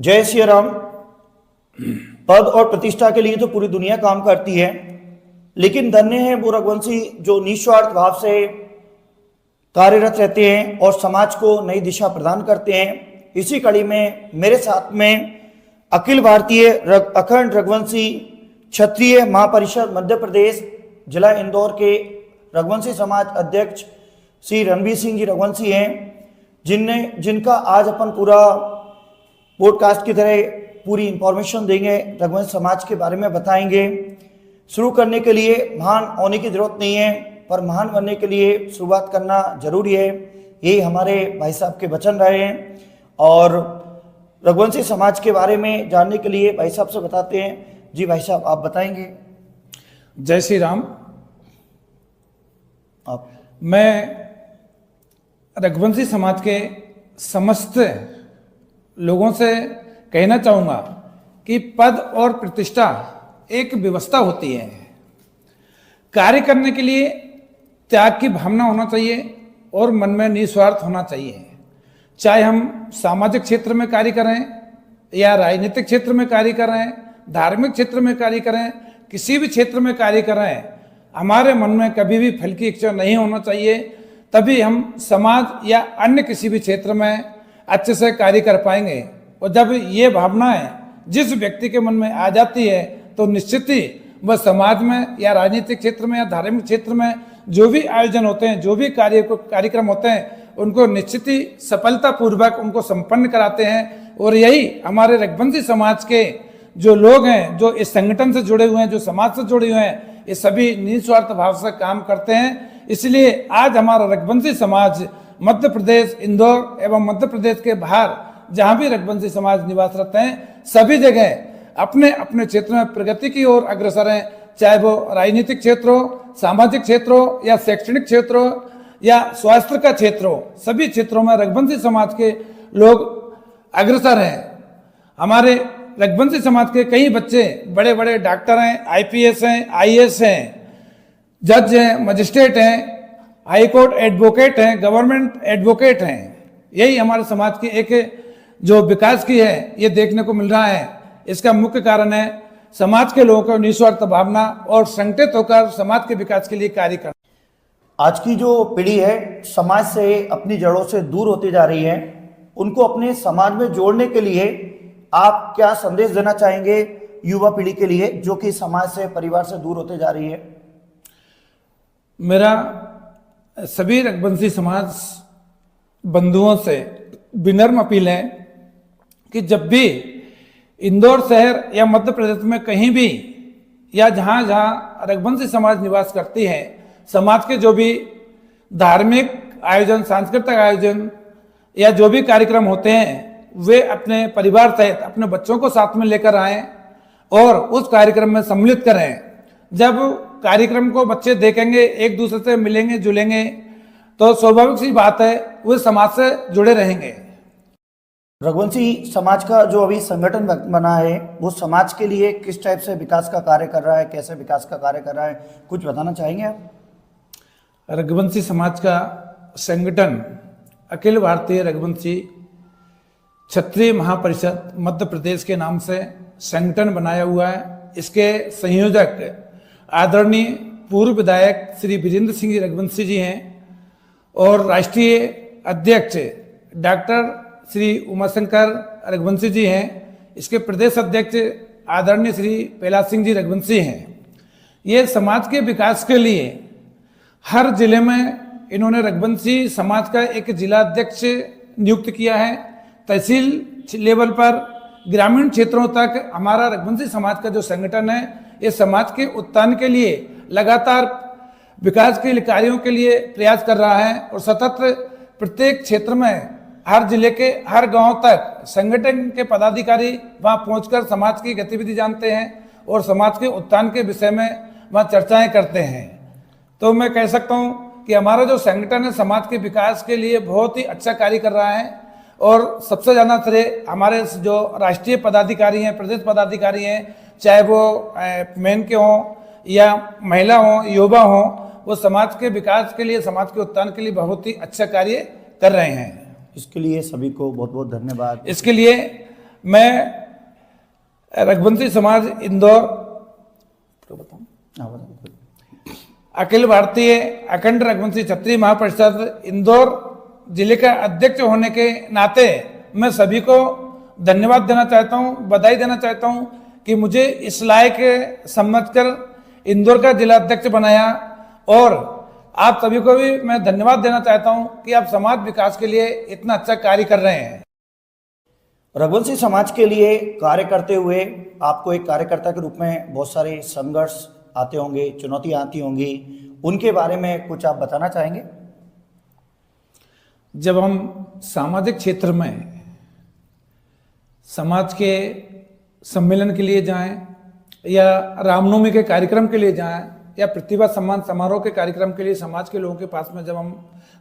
जय श्री राम। पद और प्रतिष्ठा के लिए तो पूरी दुनिया काम करती है, लेकिन धन्य है वो रघुवंशी जो निस्वार्थ भाव से कार्यरत रहते हैं और समाज को नई दिशा प्रदान करते हैं। इसी कड़ी में मेरे साथ में अखिल भारतीय अखंड रघुवंशी क्षत्रिय महापरिषद मध्य प्रदेश जिला इंदौर के रघुवंशी समाज अध्यक्ष श्री रणवीर सिंह जी रघुवंशी हैं, जिनका आज अपन पूरा पॉडकास्ट की तरह पूरी इंफॉर्मेशन देंगे, रघुवंश समाज के बारे में बताएंगे। शुरू करने के लिए महान होने की जरूरत नहीं है, पर महान बनने के लिए शुरुआत करना जरूरी है। यही हमारे भाई साहब के वचन रहे हैं और रघुवंशी समाज के बारे में जानने के लिए भाई साहब से बताते हैं। जी भाई साहब, आप बताएंगे। जय श्री राम। आप मैं रघुवंशी समाज के समस्त लोगों से कहना चाहूँगा कि पद और प्रतिष्ठा एक व्यवस्था होती है। कार्य करने के लिए त्याग की भावना होना चाहिए और मन में निस्वार्थ होना चाहिए। चाहे हम सामाजिक क्षेत्र में कार्य करें या राजनीतिक क्षेत्र में कार्य करें, धार्मिक क्षेत्र में कार्य करें, किसी भी क्षेत्र में कार्य करें, हमारे मन में कभी भी फल की इच्छा नहीं होना चाहिए। तभी हम समाज या अन्य किसी भी क्षेत्र में अच्छे से कार्य कर पाएंगे। और जब ये भावनाएं जिस व्यक्ति के मन में आ जाती है तो निश्चित ही वह समाज में या राजनीतिक क्षेत्र में या धार्मिक क्षेत्र में जो भी आयोजन होते हैं, जो भी कार्यक्रम होते हैं, उनको निश्चित ही सफलतापूर्वक उनको संपन्न कराते हैं। और यही हमारे रघुवंशी समाज के जो लोग हैं, जो इस संगठन से जुड़े हुए हैं, जो समाज से जुड़े हुए हैं, ये सभी निस्वार्थ भाव से काम करते हैं। इसलिए आज हमारा रघुवंशी समाज मध्य प्रदेश इंदौर एवं मध्य प्रदेश के बाहर जहां भी रघुवंशी समाज निवासरत हैं, सभी जगह अपने अपने क्षेत्र में प्रगति की ओर अग्रसर हैं। चाहे वो राजनीतिक क्षेत्र हो, सामाजिक क्षेत्र हो या शैक्षणिक क्षेत्र हो या स्वास्थ्य का क्षेत्र हो, सभी क्षेत्रों में रघुवंशी समाज के लोग अग्रसर हैं। हमारे रघुवंशी समाज के कई बच्चे बड़े बड़े डॉक्टर हैं, आईपीएस हैं, आईएएस हैं, जज हैं, मजिस्ट्रेट हैं, हाई कोर्ट एडवोकेट हैं, गवर्नमेंट एडवोकेट हैं। यही हमारे समाज की एक जो विकास की है ये देखने को मिल रहा है। इसका मुख्य कारण है समाज के लोगों को निस्वार्थ भावना और संगठित होकर समाज के विकास के लिए कार्य करना। आज की जो पीढ़ी है समाज से अपनी जड़ों से दूर होती जा रही है, उनको अपने समाज में जोड़ने के लिए आप क्या संदेश देना चाहेंगे युवा पीढ़ी के लिए जो कि समाज से, परिवार से दूर होते जा रही है? मेरा सभी रघुवंशी समाज बंधुओं से विनम्र अपील है कि जब भी इंदौर शहर या मध्य प्रदेश में कहीं भी या जहाँ जहाँ रघुवंशी समाज निवास करती है, समाज के जो भी धार्मिक आयोजन, सांस्कृतिक आयोजन या जो भी कार्यक्रम होते हैं, वे अपने परिवार सहित अपने बच्चों को साथ में लेकर आएं और उस कार्यक्रम में सम्मिलित करें। जब कार्यक्रम को बच्चे देखेंगे, एक दूसरे से मिलेंगे जुलेंगे, तो स्वाभाविक सी बात है वे समाज से जुड़े रहेंगे। रघुवंशी समाज का जो अभी संगठन बना है वो समाज के लिए किस टाइप से विकास का कार्य कर रहा है, कैसे विकास का कार्य कर रहा है, कुछ बताना चाहेंगे आप? रघुवंशी समाज का संगठन अखिल भारतीय रघुवंशी क्षत्रिय महापरिषद मध्य प्रदेश के नाम से संगठन बनाया हुआ है। इसके संयोजक आदरणीय पूर्व विधायक श्री वीरेंद्र सिंह रघुवंशी जी हैं और राष्ट्रीय अध्यक्ष डॉक्टर श्री उमाशंकर रघुवंशी जी हैं। इसके प्रदेश अध्यक्ष आदरणीय श्री कैलाश सिंह जी रघुवंशी हैं। ये समाज के विकास के लिए हर जिले में इन्होंने रघुवंशी समाज का एक जिला अध्यक्ष नियुक्त किया है। तहसील लेवल पर ग्रामीण क्षेत्रों तक हमारा रघुवंशी समाज का जो संगठन है ये समाज के उत्थान के लिए लगातार विकास के कार्यों के लिए प्रयास कर रहा है और सतत प्रत्येक क्षेत्र में हर जिले के हर गांव तक संगठन के पदाधिकारी वहां पहुंचकर समाज की गतिविधि जानते हैं और समाज के उत्थान के विषय में वहां चर्चाएं करते हैं। तो मैं कह सकता हूं कि हमारा जो संगठन है समाज के विकास के लिए बहुत ही अच्छा कार्य कर रहा है और सबसे ज़्यादा श्रेय हमारे जो राष्ट्रीय पदाधिकारी हैं, प्रदेश पदाधिकारी हैं, चाहे वो मेन के हों या महिला हों, युवा हों, वो समाज के विकास के लिए, समाज के उत्थान के लिए बहुत ही अच्छा कार्य कर रहे हैं। इसके लिए सभी को बहुत बहुत धन्यवाद। इसके लिए मैं रघुवंशी समाज इंदौर अखिल भारतीय अखंड रघुवंशी क्षत्रिय महापरिषद इंदौर जिले का अध्यक्ष होने के नाते मैं सभी को धन्यवाद देना चाहता हूं, बधाई देना चाहता हूं कि मुझे इस लायक समझकर इंदौर का जिला अध्यक्ष बनाया। और आप सभी को भी मैं धन्यवाद देना चाहता हूं कि आप समाज विकास के लिए इतना अच्छा कार्य कर रहे हैं। रघुवंशी समाज के लिए कार्य करते हुए आपको एक कार्यकर्ता के रूप में बहुत सारे संघर्ष आते होंगे, चुनौतियां आती होंगी, उनके बारे में कुछ आप बताना चाहेंगे? जब हम सामाजिक क्षेत्र में समाज के सम्मेलन के लिए जाएं या रामनवमी के कार्यक्रम के लिए जाएं या प्रतिभा सम्मान समारोह के कार्यक्रम के लिए समाज के लोगों के पास में जब हम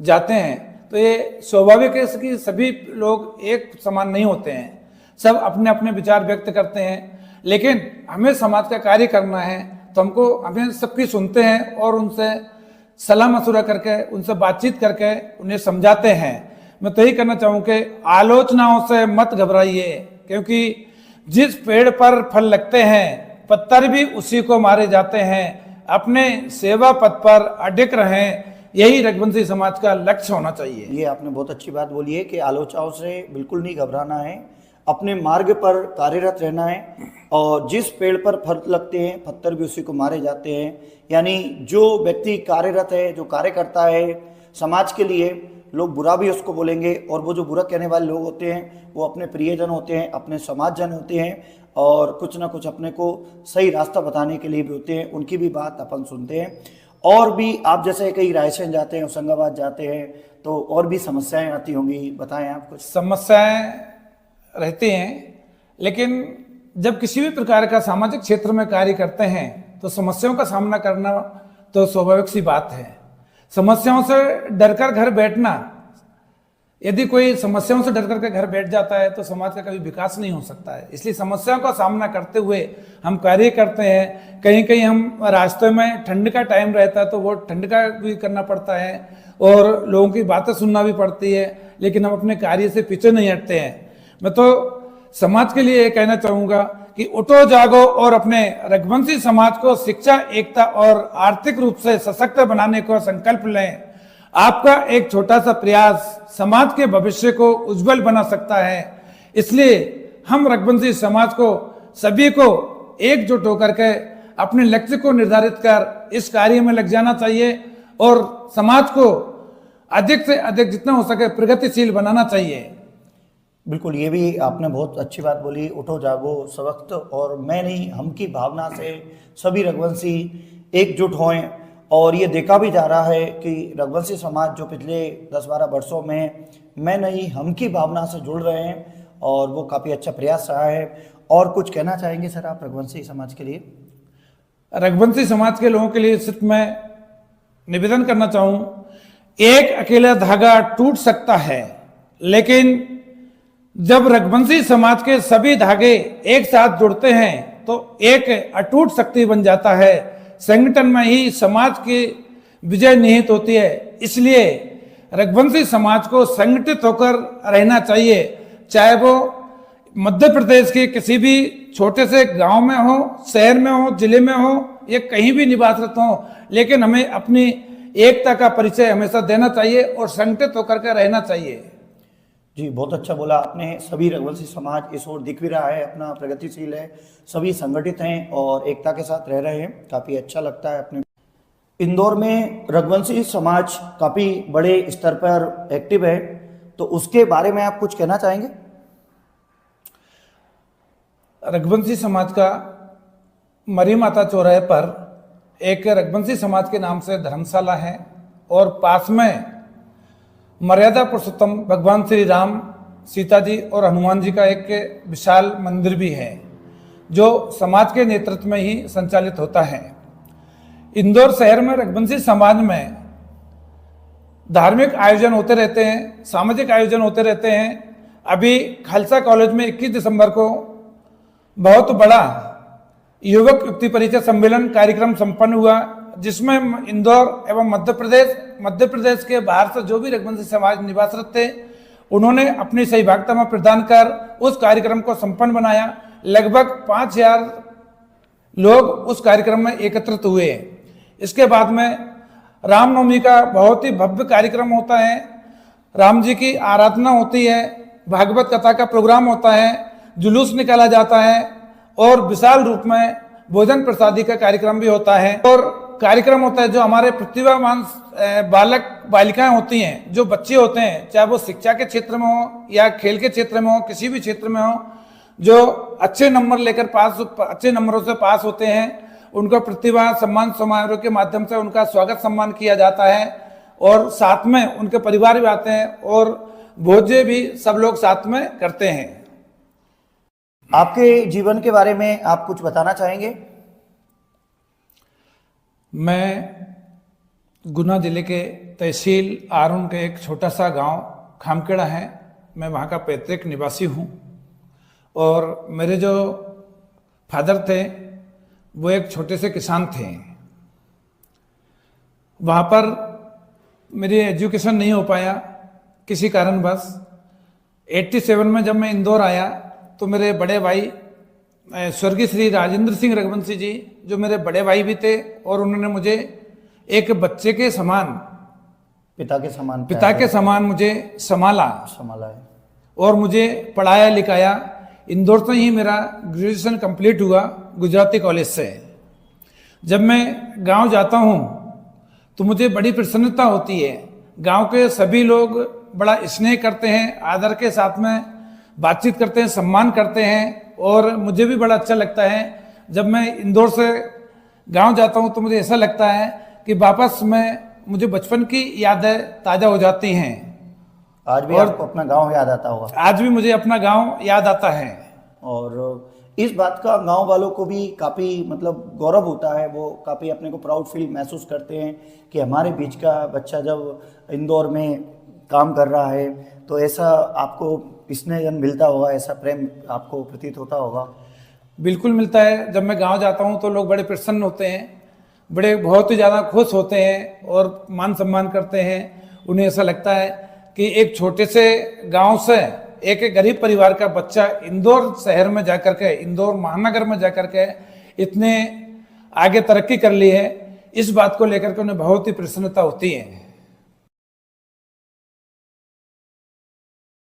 जाते हैं तो ये स्वाभाविक है कि सभी लोग एक समान नहीं होते हैं, सब अपने अपने विचार व्यक्त करते हैं। लेकिन हमें समाज का कार्य करना है तो हमें सबकी सुनते हैं और उनसे सलाह मशुरा करके उनसे बातचीत करके उन्हें समझाते हैं। मैं तो यही करना चाहूँ कि आलोचनाओं से मत घबराइए, क्योंकि जिस पेड़ पर फल लगते हैं पत्थर भी उसी को मारे जाते हैं। अपने सेवा पथ पर अडिग रहें, यही रघुवंशी समाज का लक्ष्य होना चाहिए। ये आपने बहुत अच्छी बात बोली है कि आलोचनाओं से बिल्कुल नहीं घबराना है, अपने मार्ग पर कार्यरत रहना है। और जिस पेड़ पर फल लगते हैं पत्थर भी उसी को मारे जाते हैं। यानी जो व्यक्ति कार्यरत है, जो कार्य करता है समाज के लिए, लोग बुरा भी उसको बोलेंगे और वो जो बुरा कहने वाले लोग होते हैं वो अपने प्रियजन होते हैं, अपने समाजजन होते हैं और कुछ ना कुछ अपने को सही रास्ता बताने के लिए भी होते हैं। उनकी भी बात अपन सुनते हैं। और भी आप जैसे कई रायसेन जाते हैं, होशंगाबाद जाते हैं तो और भी समस्याएं आती होंगी, बताएं आप कुछ। समस्याएं रहती हैं, लेकिन जब किसी भी प्रकार का सामाजिक क्षेत्र में कार्य करते हैं तो समस्याओं का सामना करना तो स्वाभाविक सी बात है। समस्याओं से डरकर घर बैठना, यदि कोई समस्याओं से डर करके घर बैठ जाता है तो समाज का कभी विकास नहीं हो सकता है। इसलिए समस्याओं का सामना करते हुए हम कार्य करते हैं। कहीं कहीं हम रास्ते में ठंड का टाइम रहता है तो वो ठंड का भी करना पड़ता है और लोगों की बातें सुनना भी पड़ती है, लेकिन हम अपने कार्य से पीछे नहीं हटते हैं। मैं तो समाज के लिए ये कहना चाहूँगा कि उठो जागो और अपने रघुवंशी समाज को शिक्षा, एकता और आर्थिक रूप से सशक्त बनाने का संकल्प लें। आपका एक छोटा सा प्रयास समाज के भविष्य को उज्जवल बना सकता है। इसलिए हम रघुवंशी समाज को सभी को एकजुट होकर के अपने लक्ष्य को निर्धारित कर इस कार्य में लग जाना चाहिए और समाज को अधिक से अधिक जितना हो सके प्रगतिशील बनाना चाहिए। बिल्कुल, ये भी आपने बहुत अच्छी बात बोली, उठो जागो सवक्त और मैं नहीं हम की भावना से सभी रघुवंशी एकजुट होएं। और ये देखा भी जा रहा है कि रघुवंशी समाज जो पिछले 10-12 वर्षों में मैं नहीं हम की भावना से जुड़ रहे हैं और वो काफ़ी अच्छा प्रयास रहा है। और कुछ कहना चाहेंगे सर आप रघुवंशी समाज के लिए? रघुवंशी समाज के लोगों के लिए सिर्फ मैं निवेदन करना चाहूँ, एक अकेला धागा टूट सकता है, लेकिन जब रघुवंशी समाज के सभी धागे एक साथ जुड़ते हैं तो एक अटूट शक्ति बन जाता है। संगठन में ही समाज की विजय निहित होती है। इसलिए रघुवंशी समाज को संगठित होकर रहना चाहिए, चाहे वो मध्य प्रदेश के किसी भी छोटे से गांव में हो, शहर में हो, जिले में हो या कहीं भी निवासरत हो, लेकिन हमें अपनी एकता का परिचय हमेशा देना चाहिए और संगठित होकर के रहना चाहिए। जी, बहुत अच्छा बोला आपने। सभी रघुवंशी समाज इस ओर दिख भी रहा है, अपना प्रगतिशील है, सभी संगठित हैं और एकता के साथ रह रहे हैं। काफ़ी अच्छा लगता है। अपने इंदौर में रघुवंशी समाज काफ़ी बड़े स्तर पर एक्टिव है, तो उसके बारे में आप कुछ कहना चाहेंगे? रघुवंशी समाज का मरी माता चौराहे पर एक रघुवंशी समाज के नाम से धर्मशाला है और पास में मर्यादा पुरुषोत्तम भगवान श्री राम, सीता जी और हनुमान जी का एक विशाल मंदिर भी है जो समाज के नेतृत्व में ही संचालित होता है। इंदौर शहर में रघुवंशी समाज में धार्मिक आयोजन होते रहते हैं, सामाजिक आयोजन होते रहते हैं। अभी खालसा कॉलेज में 21 दिसंबर को बहुत बड़ा युवक युक्ति परिचय सम्मेलन कार्यक्रम संपन्न हुआ, जिसमें इंदौर एवं मध्य प्रदेश के बाहर से जो भी रघुवंशी समाज निवासरत थे उन्होंने अपनी सहभागिता में प्रदान कर उस कार्यक्रम को संपन्न बनाया। लगभग 5000 लोग उस कार्यक्रम में एकत्रित हुए। इसके बाद में रामनवमी का बहुत ही भव्य कार्यक्रम होता है। राम जी की आराधना होती है, भागवत कथा का प्रोग्राम होता है, जुलूस निकाला जाता है और विशाल रूप में भोजन प्रसादी का कार्यक्रम भी होता है। और कार्यक्रम होता है जो हमारे प्रतिभावान बालक बालिकाएं होती हैं, जो बच्चे होते हैं, चाहे वो शिक्षा के क्षेत्र में हो या खेल के क्षेत्र में हो, किसी भी क्षेत्र में हो, जो अच्छे नंबर लेकर अच्छे नंबरों से पास होते हैं, उनको प्रतिभा सम्मान समारोह के माध्यम से उनका स्वागत सम्मान किया जाता है और साथ में उनके परिवार भी आते हैं और भोजे भी सब लोग साथ में करते हैं। आपके जीवन के बारे में आप कुछ बताना चाहेंगे? मैं गुना जिले के तहसील आरून के एक छोटा सा गांव खामखेड़ा है, मैं वहाँ का पैतृक निवासी हूँ। और मेरे जो फादर थे वो एक छोटे से किसान थे। वहाँ पर मेरी एजुकेशन नहीं हो पाया किसी कारणवश। 87 में जब मैं इंदौर आया तो मेरे बड़े भाई स्वर्गीय श्री राजेंद्र सिंह रघुवंशी जी, जो मेरे बड़े भाई भी थे, और उन्होंने मुझे एक बच्चे के समान, पिता के समान मुझे संभाला है और मुझे पढ़ाया लिखाया। इंदौर से ही मेरा ग्रेजुएशन कंप्लीट हुआ, गुजराती कॉलेज से। जब मैं गांव जाता हूं तो मुझे बड़ी प्रसन्नता होती है। गांव के सभी लोग बड़ा स्नेह करते हैं, आदर के साथ में बातचीत करते हैं, सम्मान करते हैं और मुझे भी बड़ा अच्छा लगता है। जब मैं इंदौर से गांव जाता हूं तो मुझे ऐसा लगता है कि वापस मुझे बचपन की यादें ताज़ा हो जाती हैं। आज भी आपको अपना गांव याद आता होगा? आज भी मुझे अपना गांव याद आता है। और इस बात का गांव वालों को भी काफ़ी मतलब गौरव होता है, वो काफ़ी अपने को प्राउड फील महसूस करते हैं कि हमारे बीच का बच्चा जब इंदौर में काम कर रहा है, तो ऐसा आपको स्नेह मिलता होगा, ऐसा प्रेम आपको प्रतीत होता होगा? बिल्कुल मिलता है। जब मैं गांव जाता हूं तो लोग बड़े प्रसन्न होते हैं, बड़े बहुत ही ज़्यादा खुश होते हैं और मान सम्मान करते हैं। उन्हें ऐसा लगता है कि एक छोटे से गांव से एक गरीब परिवार का बच्चा इंदौर शहर में जाकर के, इंदौर महानगर में जाकर के इतने आगे तरक्की कर ली है, इस बात को लेकर के उन्हें बहुत ही प्रसन्नता होती है।